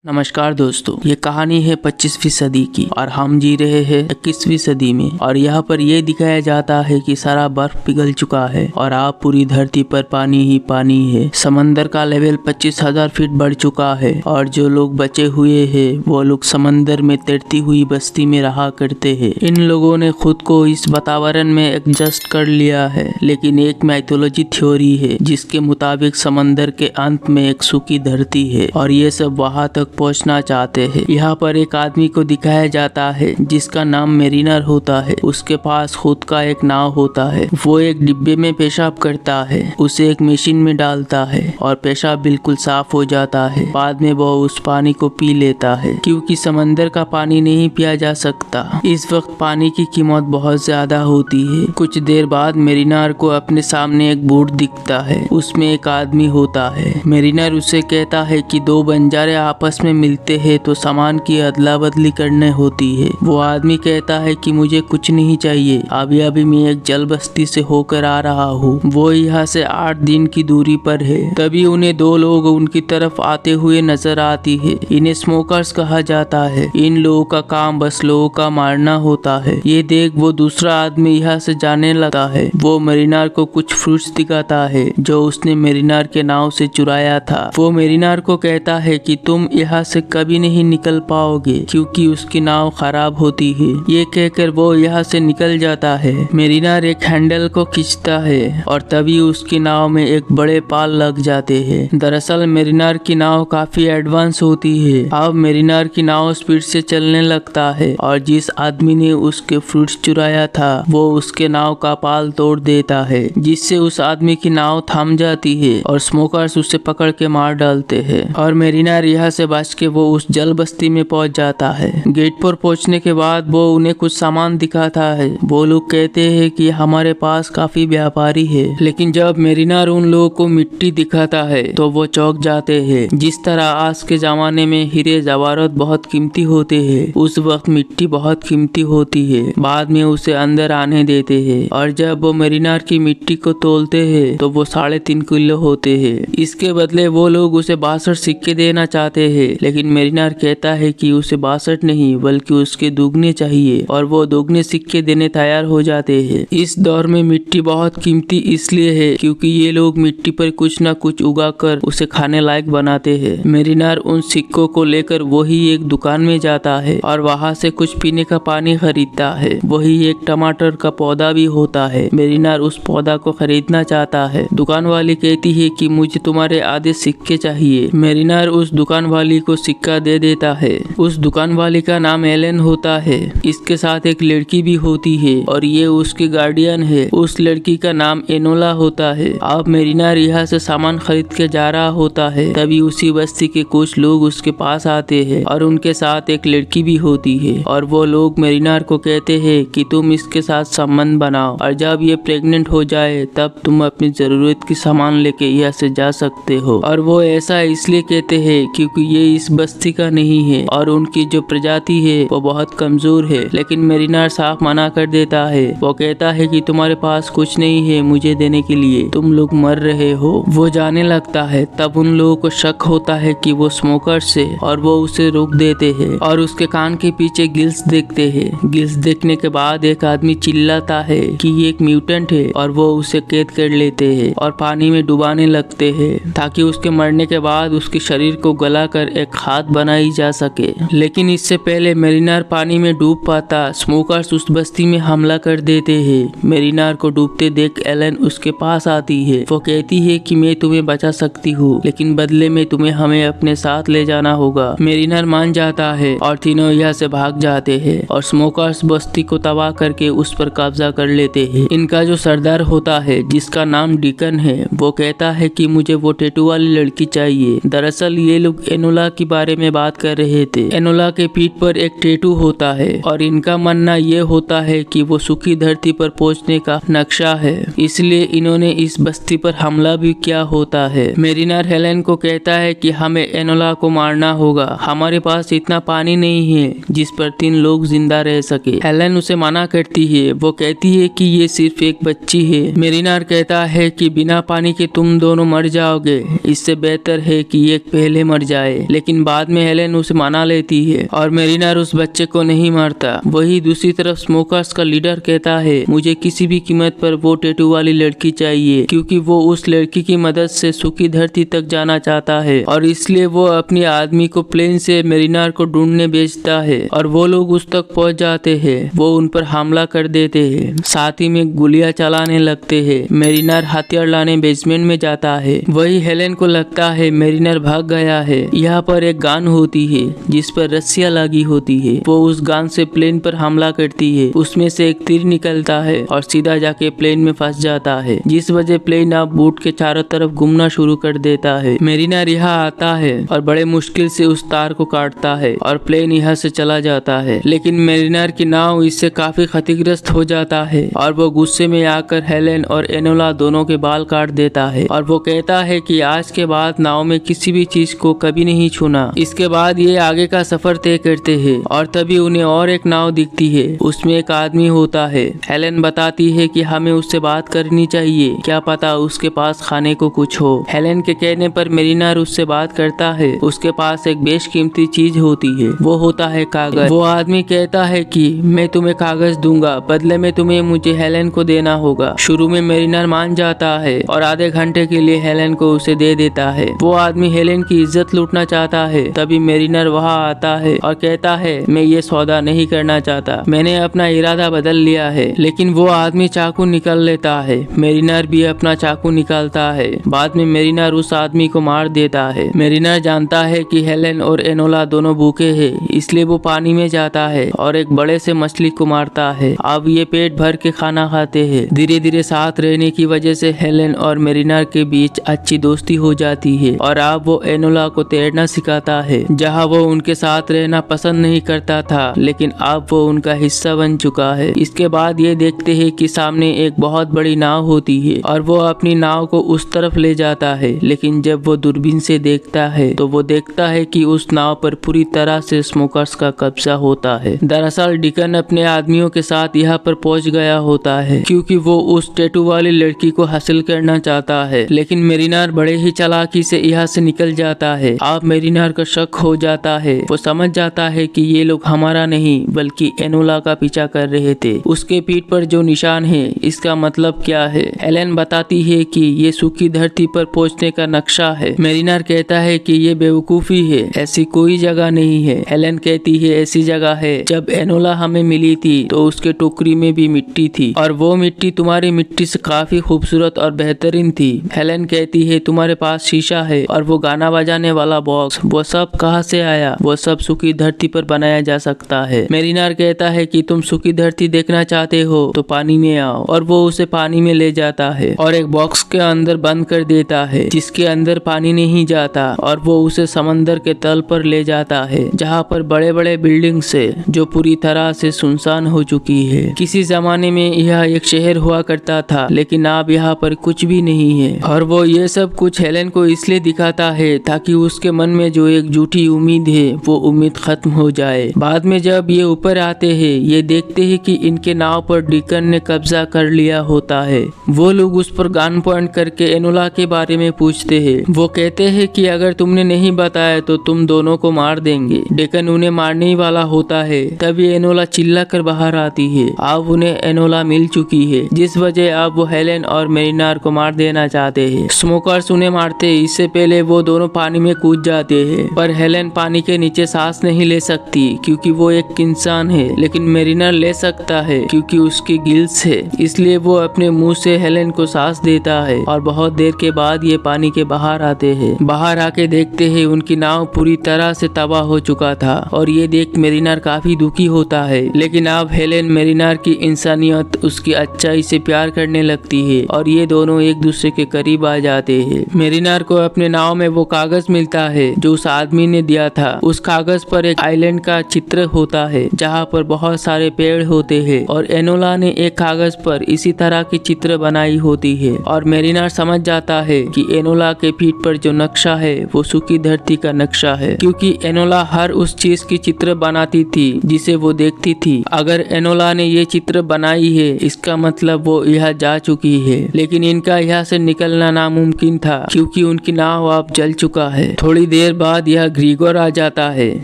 नमस्कार दोस्तों, ये कहानी है 25वीं सदी की और हम जी रहे हैं 21वीं सदी में। और यहाँ पर ये दिखाया जाता है कि सारा बर्फ पिघल चुका है और अब पूरी धरती पर पानी ही पानी है। समंदर का लेवल 25,000 फीट बढ़ चुका है और जो लोग बचे हुए हैं वो लोग समंदर में तैरती हुई बस्ती में रहा करते हैं। इन लोगों ने खुद को इस वातावरण में एडजस्ट कर लिया है, लेकिन एक माइथोलॉजी थ्योरी है जिसके मुताबिक समंदर के अंत में एक सूखी धरती है और ये सब वहाँ तक पहुंचना चाहते हैं। यहाँ पर एक आदमी को दिखाया जाता है जिसका नाम मेरिनर होता है। उसके पास खुद का एक नाव होता है। वो एक डिब्बे में पेशाब करता है, उसे एक मशीन में डालता है और पेशाब बिल्कुल साफ हो जाता है। बाद में वो उस पानी को पी लेता है क्योंकि समंदर का पानी नहीं पिया जा सकता। इस वक्त पानी की कीमत बहुत ज्यादा होती है। कुछ देर बाद मेरिनर को अपने सामने एक बोट दिखता है, उसमें एक आदमी होता है। मेरिनर उसे कहता है कि दो बंजारे आपस में मिलते हैं तो सामान की अदला बदली करने होती है। वो आदमी कहता है कि मुझे कुछ नहीं चाहिए, अभी अभी मैं एक जल बस्ती से होकर आ रहा हूँ। वो यहाँ से 8 दिन की दूरी पर है। तभी उन्हें दो लोग उनकी तरफ आते हुए नजर आती है। इन्हें स्मोकर्स कहा जाता है। इन लोगों का काम बस लोगों का मारना होता है। ये देख वो दूसरा आदमी यहाँ से जाने लगता है। वो मेरिनर को कुछ फ्रूट्स दिखाता है जो उसने मेरिनर के नाव से चुराया था। वो मेरिनर को कहता है कि तुम यहाँ से कभी नहीं निकल पाओगे क्योंकि उसकी नाव खराब होती है। ये कहकर वो यहाँ से निकल जाता है। मेरिनर एक हैंडल को खींचता है और तभी उसकी नाव में एक बड़े पाल लग जाते हैं। दरअसल मेरिनर की नाव काफी एडवांस होती है। अब मेरिनर की नाव स्पीड से चलने लगता है और जिस आदमी ने उसके फ्रूट्स चुराया था वो उसके नाव का पाल तोड़ देता है, जिससे उस आदमी की नाव थम जाती है और स्मोकर्स उसे पकड़ के मार डालते हैं। और मेरिनर यहाँ से बच के वो उस जल बस्ती में पहुंच जाता है। गेट पर पहुंचने के बाद वो उन्हें कुछ सामान दिखाता है। वो लोग कहते हैं कि हमारे पास काफी व्यापारी है, लेकिन जब मेरिनर उन लोगों को मिट्टी दिखाता है तो वो चौंक जाते हैं। जिस तरह आज के जमाने में हीरे जवाहरात बहुत कीमती होते हैं, उस वक्त मिट्टी बहुत कीमती होती है। बाद में उसे अंदर आने देते हैं और जब वो मेरिनर की मिट्टी को तोलते हैं तो वो 3.5 किलो होते हैं। इसके बदले वो लोग उसे 62 सिक्के देना चाहते हैं, लेकिन मेरिनर कहता है कि उसे 62 नहीं बल्कि उसके दुगने चाहिए और वो दुगने सिक्के देने तैयार हो जाते हैं। इस दौर में मिट्टी बहुत कीमती इसलिए है क्योंकि ये लोग मिट्टी पर कुछ न कुछ उगाकर उसे खाने लायक बनाते हैं। मेरिनर उन सिक्कों को लेकर वही एक दुकान में जाता है और वहाँ से कुछ पीने का पानी खरीदता है। वही एक टमाटर का पौधा भी होता है। मेरिनर उस पौधा को खरीदना चाहता है। दुकान वाली कहती है कि मुझे तुम्हारे आधे सिक्के चाहिए। मेरिनर उस दुकान वाली को सिक्का दे देता है। उस दुकान वाली का नाम एलन होता है। इसके साथ एक लड़की भी होती है और ये उसके गार्डियन है। उस लड़की का नाम एनोला होता है। अब मेरिनर यहाँ से सामान खरीद के जा रहा होता है, तभी उसी बस्ती के कुछ लोग उसके पास आते हैं और उनके साथ एक लड़की भी होती है। और वो लोग मेरिनर को कहते हैं कि तुम इसके साथ संबंध बनाओ और जब ये प्रेग्नेंट हो जाए तब तुम अपनी जरूरत की सामान लेके यहाँ से जा सकते हो। और वो ऐसा इसलिए कहते हैं क्योंकि ये इस बस्ती का नहीं है और उनकी जो प्रजाति है वो बहुत कमजोर है। लेकिन मेरिनर साफ मना कर देता है। वो कहता है कि तुम्हारे पास कुछ नहीं है मुझे देने के लिए, तुम लोग मर रहे हो। वो जाने लगता है। तब उन लोगों को शक होता है कि वो स्मोकर से और वो उसे रोक देते हैं और उसके कान के पीछे गिल्स देखते हैं। गिल्स देखने के बाद एक आदमी चिल्लाता है कि ये एक म्यूटेंट है और वो उसे कैद कर लेते हैं और पानी में डुबाने लगते हैं ताकि उसके मरने के बाद उसके शरीर को गलाकर एक खाद बनाई जा सके। लेकिन इससे पहले मेरिनर पानी में डूब पाता, स्मोकर्स उस बस्ती में हमला कर देते हैं। मेरिनर को डूबते देख एलन उसके पास आती है। वो कहती है कि मैं तुम्हें बचा सकती हूँ, लेकिन बदले में तुम्हें हमें अपने साथ ले जाना होगा। मेरिनर मान जाता है और तीनों यहाँ से भाग जाते हैं और स्मोकर्स बस्ती को तबाह करके उस पर कब्जा कर लेते हैं। इनका जो सरदार होता है जिसका नाम डिकन है, वो कहता है कि मुझे वो टैटू वाली लड़की चाहिए। दरअसल ये लोग एनोला के बारे में बात कर रहे थे। एनोला के पीठ पर एक टैटू होता है और इनका मानना ये होता है कि वो सूखी धरती पर पहुंचने का नक्शा है, इसलिए इन्होंने इस बस्ती पर हमला भी किया होता है। मेरिनर हेलेन को कहता है कि हमें एनोला को मारना होगा, हमारे पास इतना पानी नहीं है जिस पर 3 लोग जिंदा रह सके। हेलेन उसे मना करती है। वो कहती है कि ये सिर्फ एक बच्ची है। मेरिनर कहता है कि बिना पानी के तुम दोनों मर जाओगे, इससे बेहतर है कि एक पहले मर जाए। लेकिन बाद में हेलेन उसे मना लेती है और मेरिनार उस बच्चे को नहीं मारता। वही दूसरी तरफ स्मोकर्स का लीडर कहता है मुझे किसी भी कीमत पर वो टैटू वाली लड़की चाहिए, क्योंकि वो उस लड़की की मदद से सूखी धरती तक जाना चाहता है और इसलिए वो अपने आदमी को प्लेन से मेरिनार को ढूंढने भेजता है और वो लोग उस तक पहुंच जाते हैं। वो उन पर हमला कर देते हैं, साथ ही में गोलियां चलाने लगते हैं। मेरिनार हथियार लाने बेसमेंट में जाता है। वही हेलेन को लगता है मेरिनार भाग गया है। यहाँ पर एक गन होती है जिस पर रस्सियां लगी होती है। वो उस गन से प्लेन पर हमला करती है। उसमें से एक तीर निकलता है और सीधा जाके प्लेन में फंस जाता है, जिस वजह प्लेन अब बोट के चारों तरफ घूमना शुरू कर देता है। मेरिनार यहाँ आता है और बड़े मुश्किल से उस तार को काटता है और प्लेन यहाँ से चला जाता है, लेकिन मेरिनार की नाव इससे काफी क्षतिग्रस्त हो जाता है और वो गुस्से में आकर हेलेन और एनोला दोनों के बाल काट देता है और वो कहता है कि आज के बाद नाव में किसी भी चीज को कभी नहीं छूना। इसके बाद ये आगे का सफर तय करते हैं और तभी उन्हें और एक नाव दिखती है। उसमें एक आदमी होता है। हेलेन बताती है कि हमें उससे बात करनी चाहिए, क्या पता उसके पास खाने को कुछ हो। हेलेन के कहने पर मेरिनार उससे बात करता है। उसके पास एक बेशकीमती चीज होती है, वो होता है कागज। वो आदमी कहता है कि मैं तुम्हें कागज दूंगा, बदले में तुम्हें मुझे हेलेन को देना होगा। शुरू में मेरिनार मान जाता है और आधे घंटे के लिए हेलेन को उसे दे देता है। वो आदमी हेलेन की इज्जत लूटना चाहता है। तभी मेरिनार वहाँ आता है और कहता है मैं ये सौदा नहीं करना चाहता, मैंने अपना इरादा बदल लिया है। लेकिन वो आदमी चाकू निकाल लेता है। मेरिनार भी अपना चाकू निकालता है। बाद में मेरिनार उस आदमी को मार देता है। मेरिनार जानता है कि हेलेन और एनोला दोनों भूखे हैं, इसलिए वो पानी में जाता है और एक बड़े से मछली को मारता है। अब ये पेट भर के खाना खाते हैं। धीरे धीरे साथ रहने की वजह से हेलेन और मेरिनार के बीच अच्छी दोस्ती हो जाती है और अब वो एनोला को तैरना सिखाता है। जहाँ वो उनके साथ रहना पसंद नहीं करता था, लेकिन अब वो उनका हिस्सा बन चुका है। इसके बाद ये देखते हैं कि सामने एक बहुत बड़ी नाव होती है और वो अपनी नाव को उस तरफ ले जाता है, लेकिन जब वो दूरबीन से देखता है तो वो देखता है कि उस नाव पर पूरी तरह से स्मोकर्स का कब्जा होता है। दरअसल डिकन अपने आदमियों के साथ यहाँ पर पहुंच गया होता है, क्योंकि वो उस टैटू वाली लड़की को हासिल करना चाहता है। लेकिन मेरिनार बड़े ही चालाकी से यहाँ से निकल जाता है। अब मेरिनार का शक हो जाता है। वो समझ जाता है कि ये लोग हमारा नहीं बल्कि एनोला का पीछा कर रहे थे। उसके पीठ पर जो निशान है इसका मतलब क्या है? हेलेन बताती है कि ये सूखी धरती पर पहुंचने का नक्शा है। मेरिनार कहता है कि ये बेवकूफी है, ऐसी कोई जगह नहीं है। हेलेन कहती है ऐसी जगह है। जब एनोला हमें मिली थी तो उसके टोकरी में भी मिट्टी थी और वो मिट्टी तुम्हारी मिट्टी से काफी खूबसूरत और बेहतरीन थी। हेलेन कहती है तुम्हारे पास शीशा है और वो गाना बजाने वाला बॉक्स, वो सब कहाँ से आया? वो सब सूखी धरती पर बनाया जा सकता है। मेरिनार कहता है कि तुम सूखी धरती देखना चाहते हो तो पानी में आओ, और वो उसे पानी में ले जाता है और एक बॉक्स के अंदर बंद कर देता है जिसके अंदर पानी नहीं जाता, और वो उसे समंदर के तल पर ले जाता है जहाँ पर बड़े बड़े बिल्डिंग्स है जो पूरी तरह से सुनसान हो चुकी है। किसी जमाने में यह एक शहर हुआ करता था, लेकिन अब यहाँ पर कुछ भी नहीं है। और वो ये सब कुछ हेलेन को इसलिए दिखाता है ताकि उसके मन में जो एक झूठी उम्मीद है वो उम्मीद खत्म हो जाए। बाद में जब ये ऊपर आते हैं ये देखते हैं कि इनके नाव पर डिकन ने कब्जा कर लिया होता है। वो लोग उस पर गन पॉइंट करके एनोला के बारे में पूछते हैं। वो कहते हैं कि अगर तुमने नहीं बताया तो तुम दोनों को मार देंगे। डिकन उन्हें मारने वाला होता है। तभी एनोला चिल्ला कर बाहर आती है। अब उन्हें एनोला मिल चुकी है, जिस वजह अब वो हेलेन और मेरिनार को मार देना चाहते हैं। स्मोकर्स उन्हें मारते इससे पहले वो दोनों पानी में कूद जाते हैं, पर हेलेन पानी के नीचे सांस नहीं ले सकती क्योंकि वो एक इंसान है, लेकिन मेरिनार ले सकता है क्योंकि उसकी गिल्स है। इसलिए वो अपने मुंह से हेलेन को सांस देता है और बहुत देर के बाद ये पानी के बाहर आते हैं। बाहर आके देखते हैं उनकी नाव पूरी तरह से तबाह हो चुका था और ये देख मेरिनार काफी दुखी होता है। लेकिन अब हेलेन मेरिनार की इंसानियत, उसकी अच्छाई से प्यार करने लगती है और ये दोनों एक दूसरे के करीब आ जाते हैं। मेरिनार को अपने नाव में वो कागज मिलता है जो उस आदमी ने दिया था। उस कागज पर एक आइलैंड का चित्र होता है जहाँ पर बहुत सारे पेड़ होते हैं, और एनोला ने एक कागज पर इसी तरह की चित्र बनाई होती है। और मेरिनार समझ जाता है कि एनोला के पीठ पर जो नक्शा है वो सूखी धरती का नक्शा है, क्योंकि एनोला हर उस चीज की चित्र बनाती थी जिसे वो देखती थी। अगर एनोला ने ये चित्र बनाई है इसका मतलब वो यहाँ जा चुकी है, लेकिन इनका यहाँ से निकलना नामुमकिन था क्योंकि उनकी नाव अब जल चुका है। थोड़ी देर बाद यह ग्रीगोर आ जाता है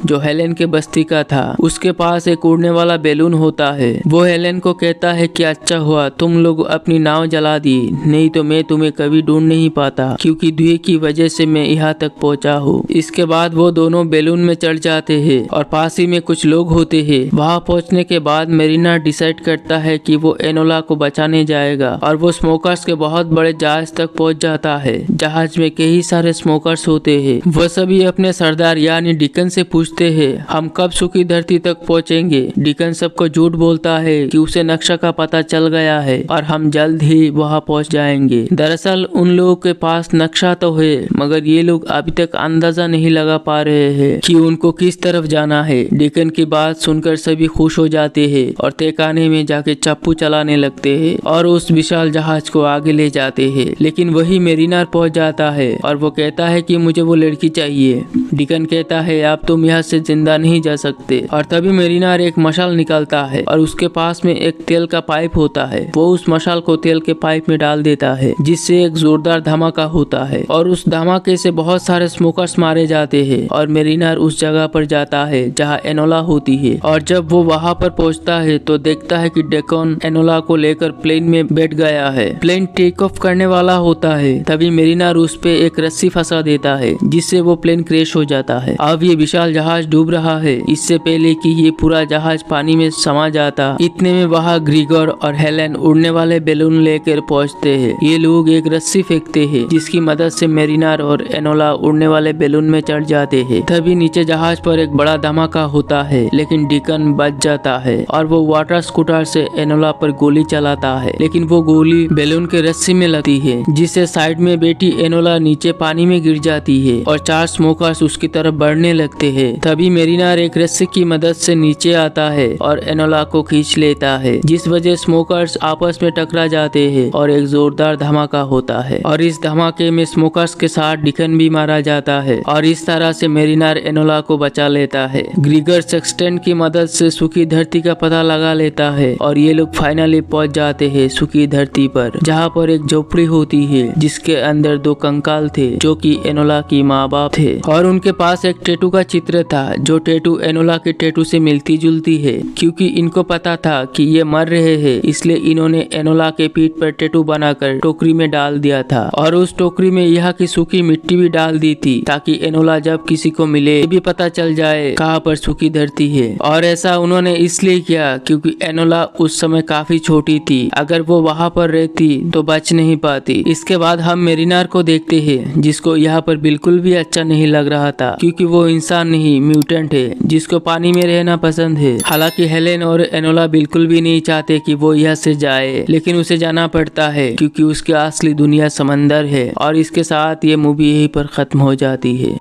जो हेलेन के बस्ती का था। उसके पास एक उड़ने वाला बैलून होता है। वो हेलेन को कहता है कि अच्छा हुआ तुम लोग अपनी नाव जला दी, नहीं तो मैं तुम्हें कभी ढूंढ नहीं पाता, क्योंकि धुएं की वजह से मैं यहाँ तक पहुँचा हूँ। इसके बाद वो दोनों बैलून में चढ़ जाते हैं और पास ही में कुछ लोग होते हैं। वहाँ पहुँचने के बाद मेरिना डिसाइड करता है कि वो एनोला को बचाने जाएगा और वो स्मोकर्स के बहुत बड़े जहाज तक पहुँच जाता है। जहाज में कई सारे स्मोकर्स होते हैं। वह सभी अपने सरदार यानी डिकन से पूछते हैं हम कब सूखी धरती तक पहुँचेंगे। डिकन सबको झूठ बोलता है कि उसे नक्शा का पता चल गया है और हम जल्द ही वहाँ पहुँच जाएंगे। दरअसल उन लोगों के पास नक्शा तो है, मगर ये लोग अभी तक अंदाजा नहीं लगा पा रहे हैं कि उनको किस तरफ जाना है। डिकन की बात सुनकर सभी खुश हो जाते हैं और तहखाने में जाके चप्पू चलाने लगते हैं और उस विशाल जहाज को आगे ले जाते हैं। लेकिन वही मेरिनार पहुंच जाता है और वो कहता है कि मुझे वो लड़की चाहिए। डिकन कहता है अब तुम यहाँ से जिंदा नहीं जा सकते। और तभी मेरिनार एक मशाल निकालता है और उसके पास में एक तेल का पाइप होता है। वो उस मशाल को तेल के पाइप में डाल देता है, जिससे एक जोरदार धमाका होता है और उस धमाके से बहुत सारे स्मोकर्स मारे जाते हैं। और मेरिनार उस जगह पर जाता है जहाँ एनोला होती है। और जब वो वहाँ पर पहुँचता है तो देखता है कि डेकन एनोला को लेकर प्लेन में बैठ गया है। प्लेन टेक ऑफ करने वाला होता है। तभी मेरिनार उस पे एक रस्सी फंसा देता है, जिससे वो प्लेन क्रैश हो जाता है। अब ये विशाल जहाज डूब रहा है इससे पहले कि ये पूरा जहाज पानी में समा जाता। इतने में वहाँ ग्रीगोर और हेलेन उड़ने वाले बैलून लेकर पहुँचते हैं। ये लोग एक रस्सी फेंकते हैं, जिसकी मदद से मेरिनार और एनोला उड़ने वाले बैलून में चढ़ जाते हैं। तभी नीचे जहाज पर एक बड़ा धमाका होता है, लेकिन डिकन बच जाता है और वो वाटर स्कूटर से एनोला पर गोली चलाता है। लेकिन वो गोली बैलून के रस्सी में लगती है, जिससे साइड में बैठी एनोला नीचे पानी में गिर जाती है और 4 स्मोकर्स उसकी तरफ बढ़ने लगते हैं। तभी मेरिनार एक रस्सी की मदद से नीचे आता है और एनोला को खींच लेता है, जिस वजह स्मोकर्स आपस में टकरा जाते हैं और एक जोरदार धमाका होता है। और इस धमाके में स्मोकर्स के साथ डिकन भी मारा जाता है और इस तरह से मेरिनार एनोला को बचा लेता है। ग्रीगर सेक्सटेंट की मदद से सूखी धरती का पता लगा लेता है और ये लोग फाइनली पहुंच जाते हैं सूखी धरती पर, जहाँ पर एक झोपड़ी होती है जिसके अंदर 2 कंकाल थे जो कि एनोला की माँ बाप थे। और उनके पास एक टैटू का चित्र था जो टैटू एनोला के टैटू से मिलती जुलती है। क्योंकि इनको पता था कि ये मर रहे हैं, इसलिए इन्होंने एनोला के पीठ पर टैटू बनाकर टोकरी में डाल दिया था और उस टोकरी में यहाँ की सूखी मिट्टी भी डाल दी थी, ताकि एनोला जब किसी को मिले भी पता चल जाए कहाँ पर सूखी धरती है। और ऐसा उन्होंने इसलिए किया क्योंकि एनोला उस समय काफी छोटी थी। अगर वो वहाँ पर रहती तो बच नहीं पाती। इसके बाद हम मेरिनार को देखते हैं, जिसको यहाँ पर बिल्कुल भी अच्छा नहीं लग रहा था, क्योंकि वो इंसान नहीं म्यूटेंट है जिसको पानी में रहना पसंद है। हालांकि हेलेन और एनोला बिल्कुल भी नहीं चाहते कि वो यहाँ से जाए, लेकिन उसे जाना पड़ता है क्योंकि उसकी असली दुनिया समंदर है। और इसके साथ ये मूवी यहीं पर खत्म हो जाती है।